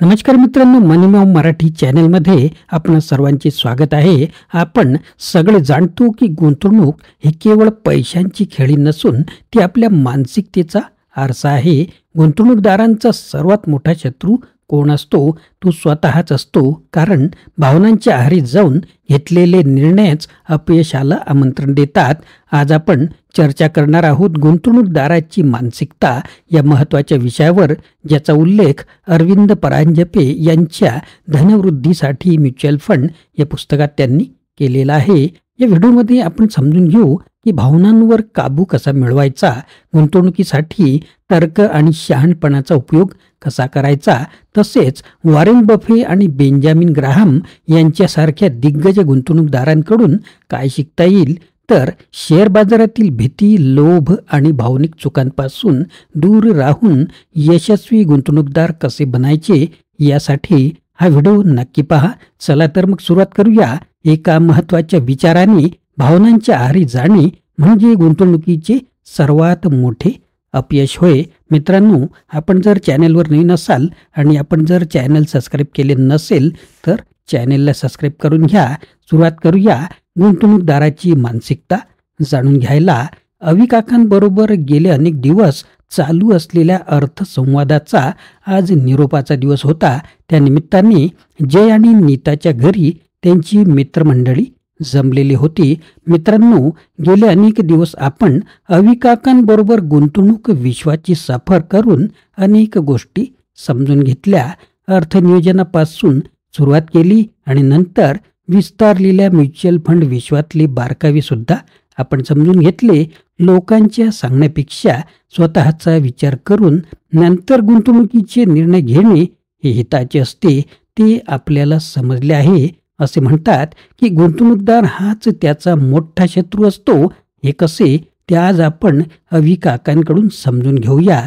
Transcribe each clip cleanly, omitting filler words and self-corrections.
नमस्कार मित्रांनो, मनीमाव मराठी चॅनलमध्ये आपण सर्वांचे स्वागत आहे. आपण सगळे जाणतो की गुंतवणूक ही केवळ पैशांची खेळी नसून ती आपल्या मानसिकतेचा आरसा आहे. गुंतवणूकदारांचा सर्वात मोठा शत्रू कोण असतो? तो स्वतःच असतो. कारण भावनांच्या आहारी जाऊन घेतलेले निर्णयच अपयशाला आमंत्रण देतात. आज आपण चर्चा करणार आहोत गुंतवणूकदाराची मानसिकता या महत्त्वाच्या विषयावर, ज्याचा उल्लेख अरविंद परांजपे यांच्या धनवृद्धीसाठी म्युच्युअल फंड या पुस्तकात त्यांनी केलेला आहे. या व्हिडिओमध्ये आपण समजून घेऊ की भावनांवर काबू कसा मिळवायचा, गुंतवणुकीसाठी तर्क आणि शहाणपणाचा उपयोग कसा करायचा, तसेच वॉरेन बफे आणि बेंजामिन ग्राहम यांच्यासारख्या दिग्गज गुंतवणूकदारांकडून काय शिकता येईल. तर शेअर बाजारातील भीती, लोभ आणि भावनिक चुकांपासून दूर राहून यशस्वी गुंतवणूकदार कसे बनायचे, यासाठी हा व्हिडिओ नक्की पहा. चला तर मग सुरुवात करूया. एका महत्त्वाच्या विचाराने भावनांच्या आहारी जाणे म्हणजे गुंतवणुकीचे सर्वात मोठे अपयश होय. मित्रांनो, आपण जर चॅनलवर नवीन असाल आणि आपण जर चॅनल सबस्क्राईब केले नसेल तर चॅनलला सबस्क्राईब करून घ्या. सुरुवात करूया गुंतवणूकदाराची मानसिकता जाणून घ्यायला. अवी काकांबरोबर गेले अनेक दिवस चालू असलेल्या अर्थसंवादाचा आज निरोपाचा दिवस होता. त्या निमित्ताने जय आणि नीताच्या घरी त्यांची मित्रमंडळी जमलेली होती. मित्रांनो, गेले अनेक दिवस आपण अवी काकांबरोबर गुंतवणूक विश्वाची सफर करून अनेक गोष्टी समजून घेतल्या. अर्थनियोजनापासून सुरुवात केली आणि नंतर विस्तारलेल्या म्युच्युअल फंड विश्वातले बारकावे सुद्धा आपण समजून घेतले. लोकांच्या सांगण्यापेक्षा स्वतःचा विचार करून नंतर गुंतवणुकीचे निर्णय घेणे हे हिताचे असते, ते आपल्याला समजले आहे. असे म्हणतात की गुंतवणूकदार हाच त्याचा मोठा शत्रू असतो. हे कसे, ते आज आपण अवी काकांकडून समजून घेऊया.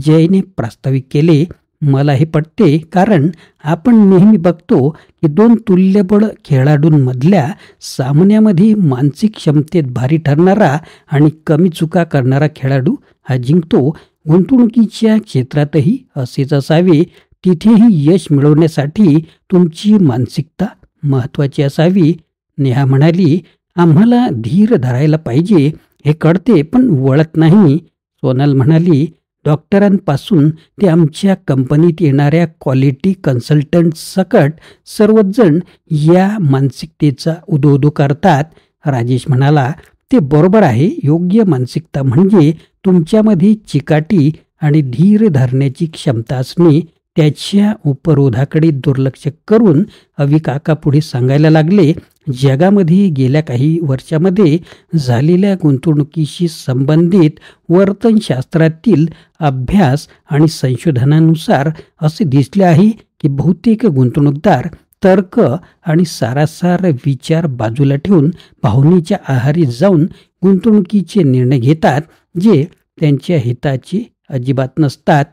जयने प्रास्ताविक केले, मला हे पटते, कारण आपण नेहमी बघतो की दोन तुल्यबळ खेळाडूंमधल्या सामन्यामध्ये मानसिक क्षमतेत भारी ठरणारा आणि कमी चुका करणारा खेळाडू हा जिंकतो. गुंतवणुकीच्या क्षेत्रातही असेच असावे. तिथेही यश मिळवण्यासाठी तुमची मानसिकता महत्त्वाची असावी. नेहा म्हणाली, आम्हाला धीर धरायला पाहिजे, हे कळते पण वळत नाही. सोनाल म्हणाली, डॉक्टरांपासून ते आमच्या कंपनीत येणाऱ्या क्वालिटी कन्सल्टंट सकट सर्वच जण या मानसिकतेचा उदोउदो करतात. राजेश म्हणाला, ते बरोबर आहे. योग्य मानसिकता म्हणजे तुमच्यामध्ये चिकाटी आणि धीर धरण्याची क्षमता असणे. त्याच्या उपरोधाकडे दुर्लक्ष करून अवी काका पुढे सांगायला लागले, जगामध्ये गेल्या काही वर्षामध्ये झालेल्या गुंतवणुकीशी संबंधित वर्तनशास्त्रातील अभ्यास आणि संशोधनानुसार असे दिसले आहे की बहुतेक गुंतवणूकदार तर्क आणि सारासार विचार बाजूला ठेवून भावनेच्या आहारी जाऊन गुंतवणुकीचे निर्णय घेतात, जे त्यांच्या हिताचे अजिबात नसतात.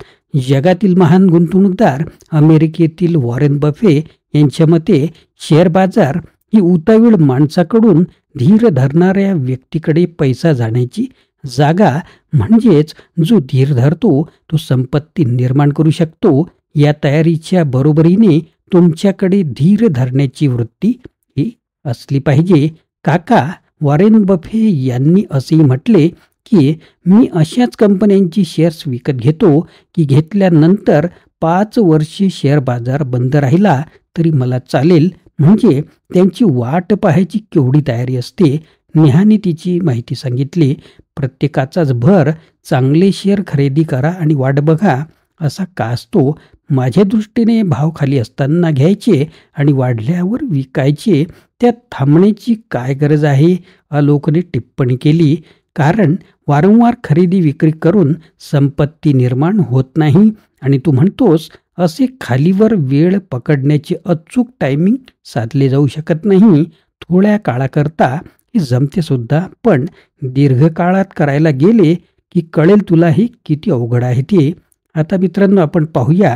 जगातील महान गुंतवणूकदार अमेरिकेतील वॉरेन बफे यांच्या मते शेअर बाजार ही उतावीळ माणसाकडून धीर धरणाऱ्या व्यक्तीकडे पैसा जाण्याची जागा, म्हणजेच जो धीर धरतो तो संपत्ती निर्माण करू शकतो. या तयारीच्या बरोबरीने तुमच्याकडे धीर धरण्याची वृत्ती ही असली पाहिजे. काका वॉरेन बफे यांनी असेही म्हटले की मी अशाच कंपन्यांची शेअर्स विकत घेतो की घेतल्यानंतर 5 वर्षे शेअर बाजार बंद राहिला तरी मला चालेल. म्हणजे त्यांची वाट पाहायची केवढी तयारी असते. नेहाने तिची माहिती सांगितली, प्रत्येकाचाच भर चांगले शेअर खरेदी करा आणि वाट बघा असा का असतो. माझ्या दृष्टीने भाव खाली असताना घ्यायचे आणि वाढल्यावर विकायचे, त्यात थांबण्याची काय गरज आहे, आलोकने टिप्पणी केली. कारण वारंवार खरेदी विक्री करून संपत्ती निर्माण होत नाही आणि तू म्हणतोस असे खालीवर वेळ पकडण्याचे अचूक टायमिंग साधले जाऊ शकत नाही. थोड्या काळाकरता हे जमते सुद्धा, पण दीर्घकाळात करायला गेले की कळेल तुला हे किती अवघड आहे ते. आता मित्रांनो, आपण पाहूया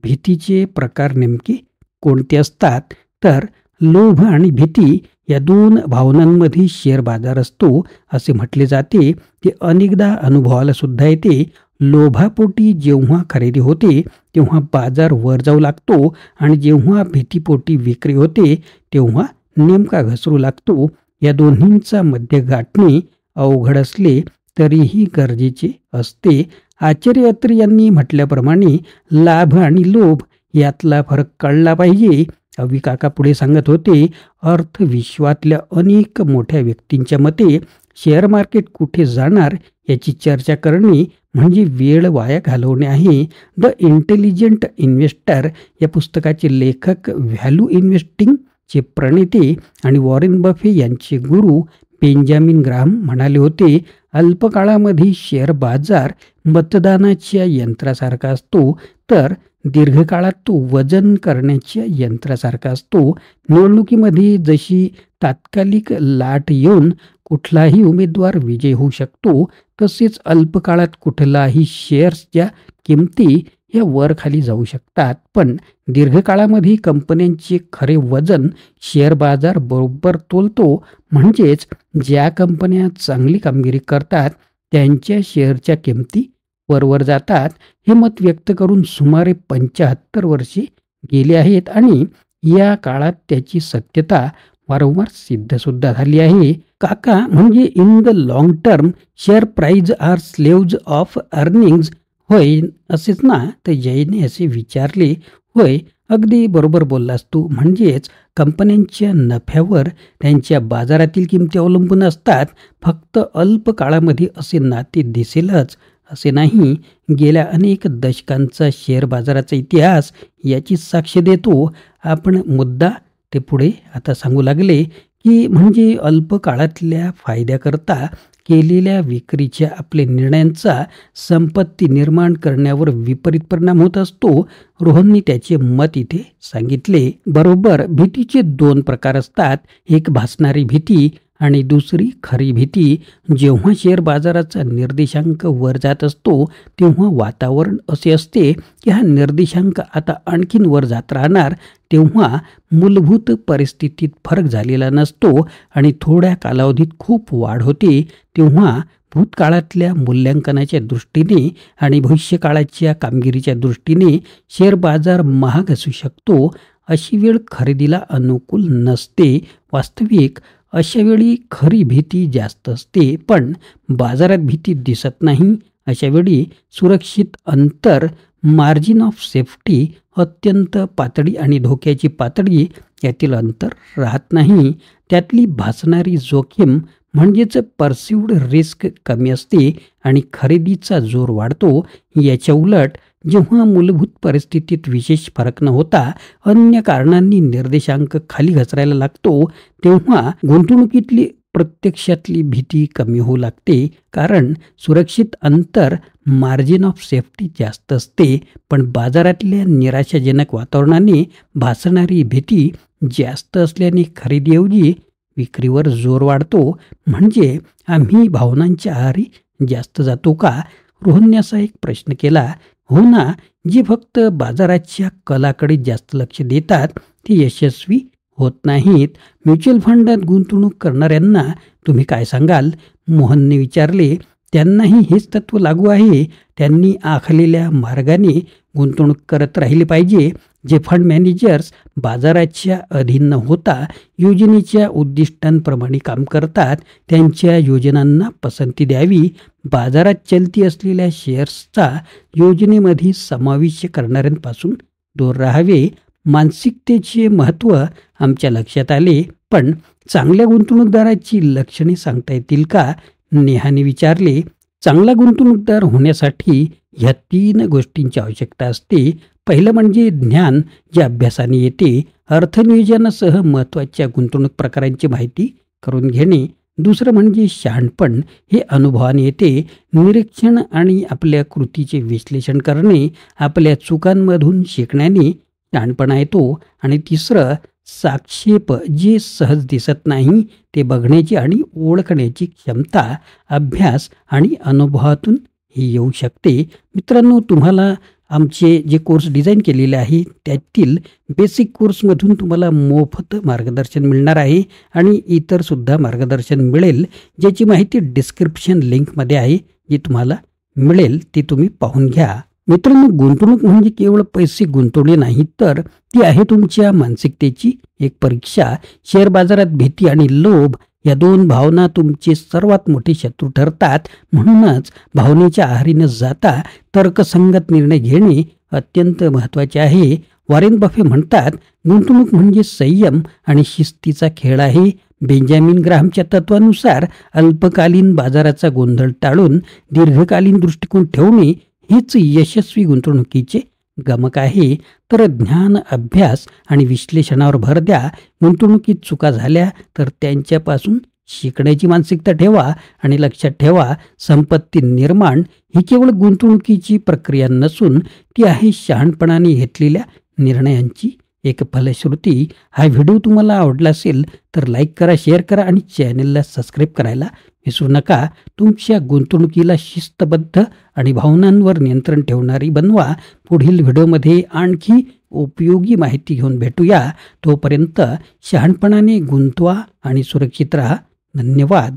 भीतीचे प्रकार नेमके कोणते असतात. तर लोभ आणि भीती या दोन भावनांमध्ये शेअर बाजार असतो असे म्हटले जाते. ते अनेकदा अनुभवाला सुद्धा येते. लोभापोटी जेव्हा खरेदी होते तेव्हा बाजार वर जाऊ लागतो आणि जेव्हा भीतीपोटी विक्री होते तेव्हा नेमका घसरू लागतो. या दोन्हींचा मध्य गाठणे अवघड असले तरीही गरजेचे असते. आचार्य अत्रे यांनी म्हटल्याप्रमाणे लाभ आणि लोभ यातला फरक कळला पाहिजे. अवी काका पुढे सांगत होते, अर्थविश्वातल्या अनेक मोठ्या व्यक्तींच्या मते शेअर मार्केट कुठे जाणार याची चर्चा करणे म्हणजे वेळ वाया घालवणे आहे. द इंटेलिजंट इन्व्हेस्टर या पुस्तकाचे लेखक, व्हॅल्यू इन्व्हेस्टिंगचे प्रणेते आणि वॉरेन बफे यांचे गुरु बेंजामिन ग्राहम म्हणाले होते, अल्पकाळामध्ये शेअर बाजार मतदानाच्या यंत्रासारखा असतो तर दीर्घकाळात तो वजन करण्याच्या यंत्रासारखा असतो. निवडणुकीमध्ये जशी तात्कालिक लाट येऊन कुठलाही उमेदवार विजयी होऊ शकतो तसेच अल्पकाळात कुठलाही शेअर्सच्या किमती या वर खाली जाऊ शकतात. पण दीर्घकाळामध्ये कंपन्यांचे खरे वजन शेअर बाजार बरोबर तोलतो. म्हणजेच ज्या कंपन्या चांगली कामगिरी करतात त्यांच्या शेअरच्या किमती वरवर जातात. हे मत व्यक्त करून सुमारे 75 वर्षे गेली आहेत आणि या काळात त्याची सत्यता वारंवार सिद्ध सुद्धा झाली आहे. काका म्हणजे in the long term share price are slaves of earnings, होय असेच ना? तर जयने असे विचारले. होय, अगदी बरोबर बोललास तू. म्हणजेच कंपन्यांच्या नफ्यावर त्यांच्या बाजारातील किमती अवलंबून असतात. फक्त अल्प काळामध्ये असे नाते दिसेलच असे नाही. गेल्या अनेक दशकांचा शेअर बाजाराचा इतिहास याची साक्ष देतो. आपण मुद्दा ते पुढे आता सांगू लागले की म्हणजे अल्प काळातल्या फायद्याकरता केलेल्या विक्रीच्या आपल्या निर्णयांचा संपत्ती निर्माण करण्यावर विपरीत परिणाम होत असतो. रोहननी त्याचे मत इथे सांगितले. बरोबर, भीतीचे 2 प्रकार असतात. एक भासणारी भीती आणि दुसरी खरी भीती. जेव्हा शेअर बाजाराचा निर्देशांक वर जात असतो तेव्हा वातावरण असे असते की हा निर्देशांक आता आणखीन वर जात राहणार. तेव्हा मूलभूत परिस्थितीत फरक झालेला नसतो आणि थोड्या कालावधीत खूप वाढ होते. तेव्हा भूतकाळातल्या मूल्यांकनाच्या दृष्टीने आणि भविष्यकाळाच्या कामगिरीच्या दृष्टीने शेअर बाजार महाग असू शकतो. अशी वेळ खरेदीला अनुकूल नसते. वास्तविक अशा वेळी खरी भीती जास्त असते, पण बाजारात भीती दिसत नाही. अशा वेळी सुरक्षित अंतर, मार्जिन ऑफ सेफ्टी अत्यंत पातळी आणि धोक्याची पातळी यातील अंतर राहत नाही. त्यातली भासणारी जोखीम म्हणजेच परसिव्ड रिस्क कमी असते आणि खरेदीचा जोर वाढतो. याच्या उलट जेव्हा मूलभूत परिस्थितीत विशेष फरक न होता अन्य कारणांनी निर्देशांक खाली घसरायला लागतो तेव्हा गुंतवणुकीतली प्रत्यक्षातली भीती कमी होऊ लागते. कारण सुरक्षित अंतर, मार्जिन ऑफ सेफ्टी जास्त असते. पण बाजारातल्या निराशाजनक वातावरणाने भासणारी भीती जास्त असल्याने खरेदीऐवजी विक्रीवर जोर वाढतो. म्हणजे आम्ही भावनांच्या आहारी जास्त जातो का? रोहनने असा एक प्रश्न केला. हो ना, जे फक्त बाजाराच्या कलाकडे जास्त लक्ष देतात ते यशस्वी होत नाहीत. म्युच्युअल फंडात गुंतवणूक करणाऱ्यांना तुम्ही काय सांगाल? मोहनने विचारले. त्यांनाही हेच तत्व लागू आहे. त्यांनी आखलेल्या मार्गाने गुंतवणूक करत राहिले पाहिजे. जे फंड मॅनेजर्स बाजाराच्या अधीन न होता योजनेच्या उद्दिष्टांप्रमाणे काम करतात त्यांच्या योजनांना पसंती द्यावी. बाजारात चलती असलेल्या शेअर्सचा योजनेमध्ये समावेश करणाऱ्यांपासून दूर राहावे. मानसिकतेचे महत्त्व आमच्या लक्षात आले. पण चांगल्या गुंतवणूकदाराची लक्षणे सांगता येतील का? नेहाने विचारले. चांगला गुंतवणूकदार होण्यासाठी ह्या 3 गोष्टींची आवश्यकता असते. पहिलं म्हणजे ज्ञान, जे अभ्यासाने येते. अर्थनियोजनासह महत्त्वाच्या गुंतवणूक प्रकारांची माहिती करून घेणे. दुसरं म्हणजे शहाणपण, हे अनुभवाने येते. निरीक्षण आणि आपल्या कृतीचे विश्लेषण करणे. आपल्या चुकांमधून शिकण्याने शहाणपणा येतो. आणि तिसरं साक्षेप, जे सहज दिसत नाही ते बघण्याची आणि ओळखण्याची क्षमता. अभ्यास आणि अनुभवातून ही येऊ शकते. मित्रांनो, तुम्हाला आमचे जे कोर्स डिझाईन केलेले आहे त्यातील बेसिक कोर्समधून तुम्हाला मोफत मार्गदर्शन मिळणार आहे आणि इतरसुद्धा मार्गदर्शन मिळेल, ज्याची माहिती डिस्क्रिप्शन लिंकमध्ये आहे, जी तुम्हाला मिळेल ते तुम्ही पाहून घ्या. मित्रांनो, गुंतवणूक म्हणजे केवळ पैसे गुंतवणे नाही, तर ती आहे तुमच्या मानसिकतेची एक परीक्षा. शेअर बाजारात भीती आणि लोभ या दोन भावना तुमचे सर्वात मोठे शत्रू ठरतात. म्हणूनच भावनेच्या आहारी न जाता तर्कसंगत निर्णय घेणे अत्यंत महत्त्वाचे आहे. वॉरेन बफे म्हणतात, गुंतवणूक म्हणजे संयम आणि शिस्तीचा खेळ आहे. बेंजामिन ग्राहमच्या तत्वानुसार अल्पकालीन बाजाराचा गोंधळ टाळून दीर्घकालीन दृष्टिकोन ठेवणे हेच यशस्वी गुंतवणुकीचे गमक आहे. तर ज्ञान, अभ्यास आणि विश्लेषणावर भर द्या. गुंतवणुकीत चुका झाल्या तर त्यांच्यापासून शिकण्याची मानसिकता ठेवा आणि लक्षात ठेवा, संपत्ती निर्माण ही केवळ गुंतवणुकीची प्रक्रिया नसून ती आहे शहाणपणाने घेतलेल्या निर्णयांची एक फलश्रुती. हा व्हिडिओ तुम्हाला आवडला असेल तर लाईक करा, शेअर करा आणि चॅनलला सबस्क्राईब करायला विसरू नका. तुमच्या गुंतवणुकीला शिस्तबद्ध आणि भावनांवर नियंत्रण ठेवणारी बनवा. पुढील व्हिडिओमध्ये आणखी उपयोगी माहिती घेऊन भेटूया. तोपर्यंत शहाणपणाने गुंतवा आणि सुरक्षित राहा. धन्यवाद.